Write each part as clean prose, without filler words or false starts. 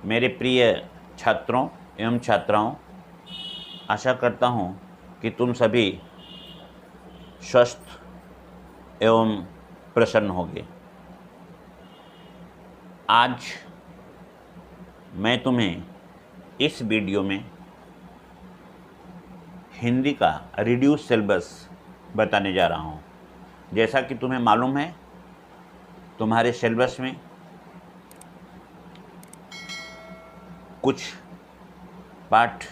मेरे प्रिय छात्रों एवं छात्राओं, आशा करता हूँ कि तुम सभी स्वस्थ एवं प्रसन्न होंगे। आज मैं तुम्हें इस वीडियो में हिंदी का रिड्यूस सिलेबस बताने जा रहा हूँ। जैसा कि तुम्हें मालूम है, तुम्हारे सिलेबस में कुछ पाठ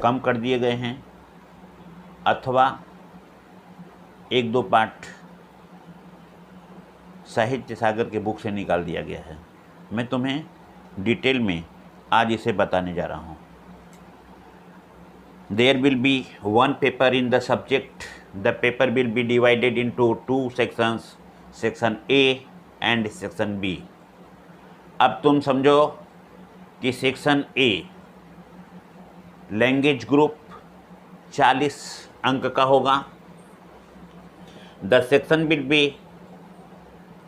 कम कर दिए गए हैं अथवा एक दो पाठ साहित्य सागर के बुक से निकाल दिया गया है। मैं तुम्हें डिटेल में आज इसे बताने जा रहा हूँ। There will be one paper in the subject. The paper will be divided into two sections, section A and section B. अब तुम समझो कि सेक्शन ए लैंग्वेज ग्रुप 40 अंक का होगा। The section will be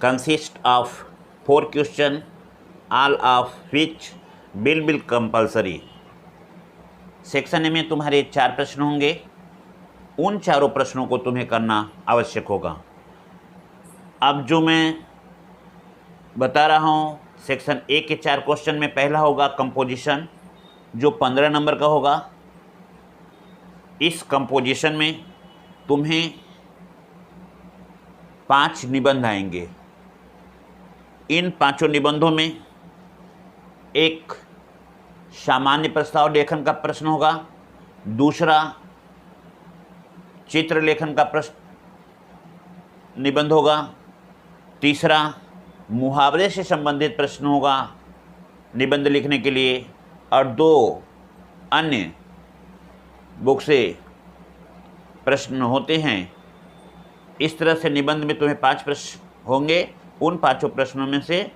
consist of 4 question, all of which will be compulsory. Section A में तुम्हारे 4 प्रश्न होंगे। उन चारों प्रश्नों को तुम्हें करना आवश्यक होगा। अब जो मैं बता रहा हूँ, सेक्शन ए के 4 क्वेश्चन में पहला होगा कंपोजिशन, जो 15 नंबर का होगा। इस कंपोजिशन में तुम्हें 5 निबंध आएंगे। इन 5 निबंधों में एक सामान्य प्रस्ताव लेखन का प्रश्न होगा, दूसरा चित्र लेखन का प्रश्न निबंध होगा, तीसरा मुहावरे से संबंधित प्रश्न होगा निबंध लिखने के लिए, और 2 अन्य बुक से प्रश्न होते हैं। इस तरह से निबंध में तुम्हें 5 प्रश्न होंगे। उन 5 प्रश्नों में से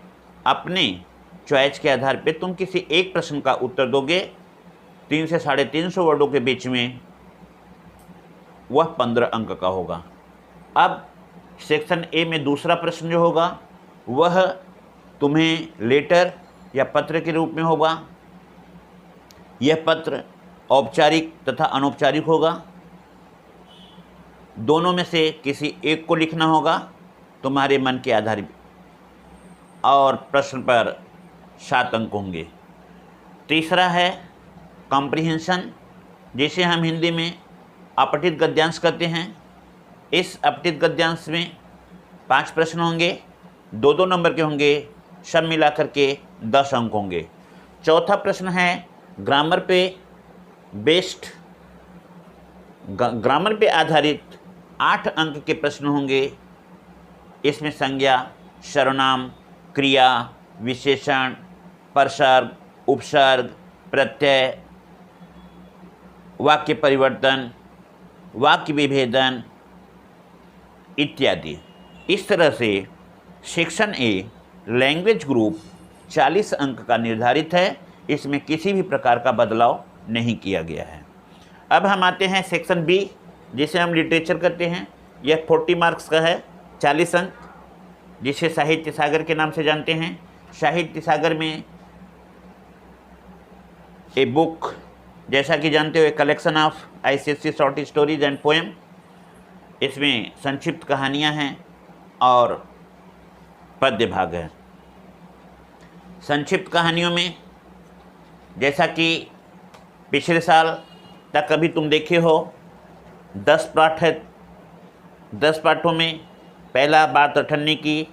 अपने चॉइस के आधार पे तुम किसी एक प्रश्न का उत्तर दोगे। 300 से 350 वर्डों के बीच में वह 15 अंक का होगा। अब सेक्शन ए में दूसरा प्रश्न जो होगा वह तुम्हें लेटर या पत्र के रूप में होगा। यह पत्र औपचारिक तथा अनौपचारिक होगा। दोनों में से किसी एक को लिखना होगा तुम्हारे मन के आधार पर, और प्रश्न पर 7 अंक होंगे। तीसरा है कॉम्प्रिहेंशन, जिसे हम हिंदी में अपठित गद्यांश कहते हैं। इस अपठित गद्यांश में 5 प्रश्न होंगे, 2-2 नंबर के होंगे, सब मिलाकर के 10 अंक होंगे। चौथा प्रश्न है ग्रामर पे आधारित 8 अंक के प्रश्न होंगे। इसमें संज्ञा, सर्वनाम, क्रिया, विशेषण, प्रसर्ग, उपसर्ग, प्रत्यय, वाक्य परिवर्तन, वाक्य विभेदन इत्यादि। इस तरह से सेक्शन ए लैंग्वेज ग्रुप 40 अंक का निर्धारित है। इसमें किसी भी प्रकार का बदलाव नहीं किया गया है। अब हम आते हैं सेक्शन बी, जिसे हम लिटरेचर कहते हैं। यह 40 मार्क्स का है, 40 अंक, जिसे साहित्य सागर के नाम से जानते हैं। साहित्य सागर में ए बुक, जैसा कि जानते हो, a collection of ICSC short stories and poem. इसमें संक्षिप्त कहानियाँ हैं और पद्य भाग है। संक्षिप्त कहानियों में जैसा कि पिछले साल तक अभी तुम देखे हो, 10 पाठ है। 10 पाठों में पहला बात अठन्नी की,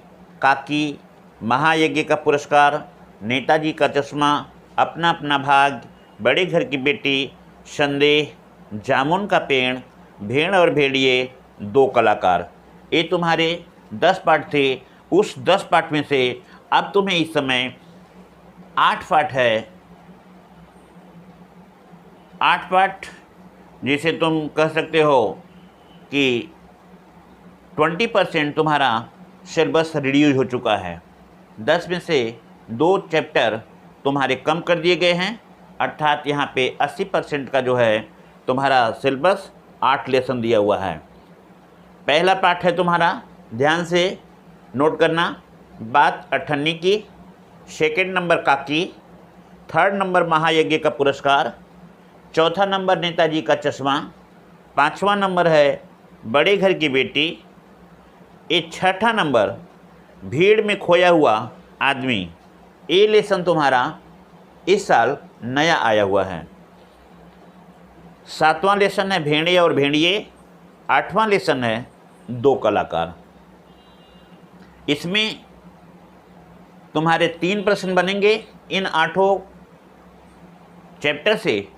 काकी, महायज्ञ का पुरस्कार, नेताजी का चश्मा, अपना अपना भाग, बड़े घर की बेटी, संदेह, जामुन का पेड़, भेड़ और भेड़िए, 2 कलाकार। ये तुम्हारे 10 पाठ थे। उस 10 पाठ में से अब तुम्हें इस समय 8 पाठ है। 8 पाठ जिसे तुम कह सकते हो कि 20% तुम्हारा सिलेबस रिड्यूस हो चुका है। 10 में से 2 चैप्टर तुम्हारे कम कर दिए गए हैं, अर्थात यहाँ पे 80% का जो है तुम्हारा सिलेबस 8 लेसन दिया हुआ है। पहला पाठ है तुम्हारा, ध्यान से नोट करना, बात अठन्नी की। सेकेंड नंबर काकी, 3rd नंबर महायज्ञ का पुरस्कार, 4था नंबर नेताजी का चश्मा, 5वां नंबर है बड़े घर की बेटी, ये 6ठा नंबर भीड़ में खोया हुआ आदमी। ये लेसन तुम्हारा इस साल नया आया हुआ है। 7वां लेसन है भेड़िए और भेड़िए, 8वां लेसन है 2 कलाकार। इसमें तुम्हारे 3 प्रश्न बनेंगे। इन 8 चैप्टर से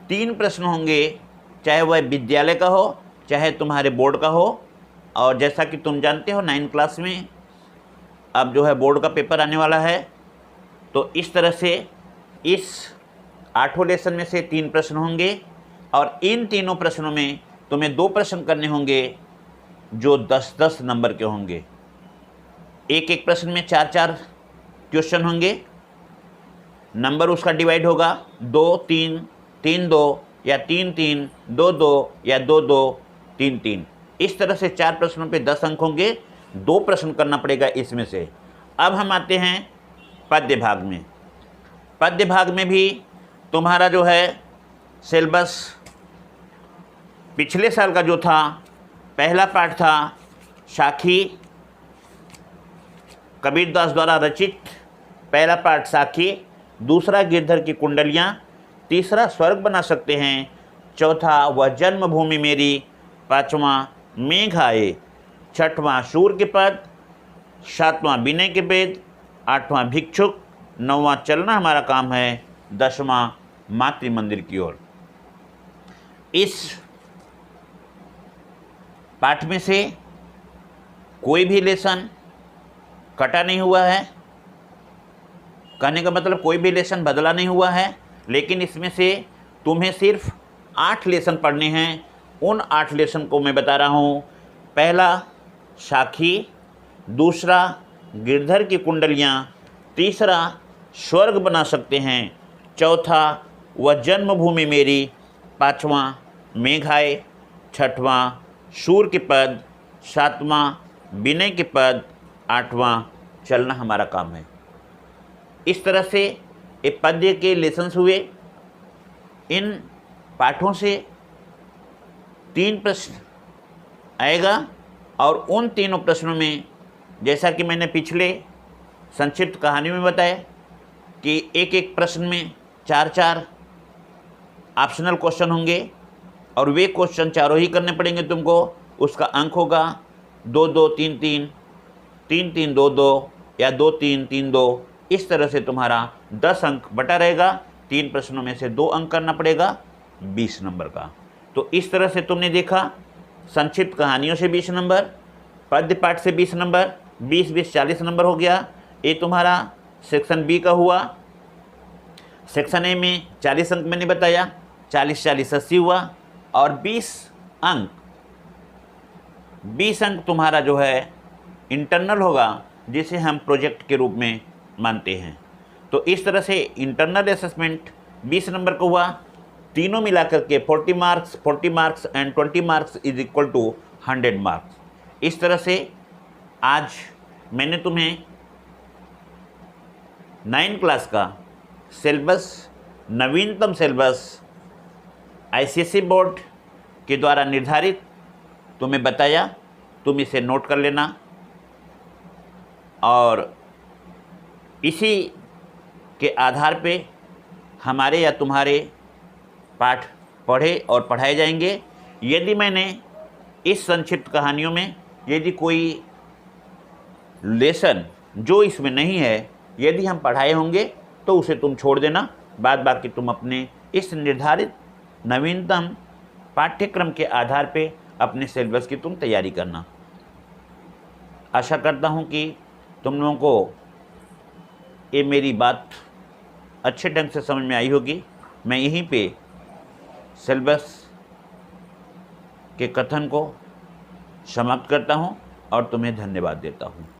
3 प्रश्न होंगे, चाहे वह विद्यालय का हो चाहे तुम्हारे बोर्ड का हो। और जैसा कि तुम जानते हो 9th क्लास में अब जो है बोर्ड का पेपर आने वाला है, तो इस तरह से इस 8 लेसन में से 3 प्रश्न होंगे और इन तीनों प्रश्नों में तुम्हें 2 प्रश्न करने होंगे जो 10-10 नंबर के होंगे। एक एक प्रश्न में 4-4 क्वेश्चन होंगे। नंबर उसका डिवाइड होगा 2-3, 3-2 या 3-3, 2-2 या 2-2, 3-3। इस तरह से 4 प्रश्नों पे 10 अंक होंगे। 2 प्रश्न करना पड़ेगा इसमें से। अब हम आते हैं पद्य भाग में। पद्य भाग में भी तुम्हारा जो है सिलेबस पिछले साल का जो था, पहला पाठ था साखी, कबीरदास द्वारा रचित पहला पाठ साखी, दूसरा गिरधर की कुंडलियाँ, तीसरा स्वर्ग बना सकते हैं, चौथा वह जन्मभूमि मेरी, 5वां मेघ आए, 6वां शूर के पद, 7वां विनय के वेद, 8वां भिक्षुक, 9वां चलना हमारा काम है, 10वां मातृ मंदिर की ओर। इस पाठ में से कोई भी लेसन कटा नहीं हुआ है। कहने का मतलब कोई भी लेसन बदला नहीं हुआ है, लेकिन इसमें से तुम्हें सिर्फ 8 लेसन पढ़ने हैं। उन 8 लेसन को मैं बता रहा हूँ। पहला साखी, दूसरा गिरधर की कुंडलियाँ, तीसरा स्वर्ग बना सकते हैं, चौथा वह जन्मभूमि मेरी, 5वां मेघ आए, 6वां शूर के पद, 7वां विनय के पद, 8वां चलना हमारा काम है। इस तरह से ये पद्य के लेसन्स हुए। इन पाठों से 3 प्रश्न आएगा और उन तीनों प्रश्नों में जैसा कि मैंने पिछले संक्षिप्त कहानी में बताया कि एक एक प्रश्न में 4-4 ऑप्शनल क्वेश्चन होंगे और वे क्वेश्चन चारों ही करने पड़ेंगे तुमको। उसका अंक होगा 2-2, 3-3, 3-3, 2-2 या 2-3, 3-2। इस तरह से तुम्हारा 10 अंक बटा रहेगा। 3 प्रश्नों में से 2 अंक करना पड़ेगा 20 नंबर का। तो इस तरह से तुमने देखा संक्षिप्त कहानियों से 20 नंबर, पद्य पाठ से 20 नंबर, 20-20 40 नंबर हो गया। ये तुम्हारा सेक्शन बी का हुआ। सेक्शन ए में 40 अंक मैंने बताया, 40-40 80 हुआ और 20 अंक तुम्हारा जो है इंटरनल होगा, जिसे हम प्रोजेक्ट के रूप में मानते हैं। तो इस तरह से इंटरनल असेसमेंट 20 नंबर का हुआ। तीनों मिलाकर के 40 marks and 20 marks is equal to 100 marks. इस तरह से आज मैंने तुम्हें 9 क्लास का सिलेबस, नवीनतम सिलेबस ICSE बोर्ड के द्वारा निर्धारित तुम्हें बताया। तुम इसे नोट कर लेना और इसी के आधार पे हमारे या तुम्हारे पाठ पढ़े और पढ़ाए जाएंगे। यदि मैंने इस संक्षिप्त कहानियों में यदि कोई लेसन जो इसमें नहीं है यदि हम पढ़ाए होंगे तो उसे तुम छोड़ देना। बाद बाकी तुम अपने इस निर्धारित नवीनतम पाठ्यक्रम के आधार पे अपने सिलेबस की तुम तैयारी करना। आशा करता हूँ कि तुम लोगों को ये मेरी बात अच्छे ढंग से समझ में आई होगी। मैं यहीं पे सिलेबस के कथन को समाप्त करता हूँ और तुम्हें धन्यवाद देता हूँ।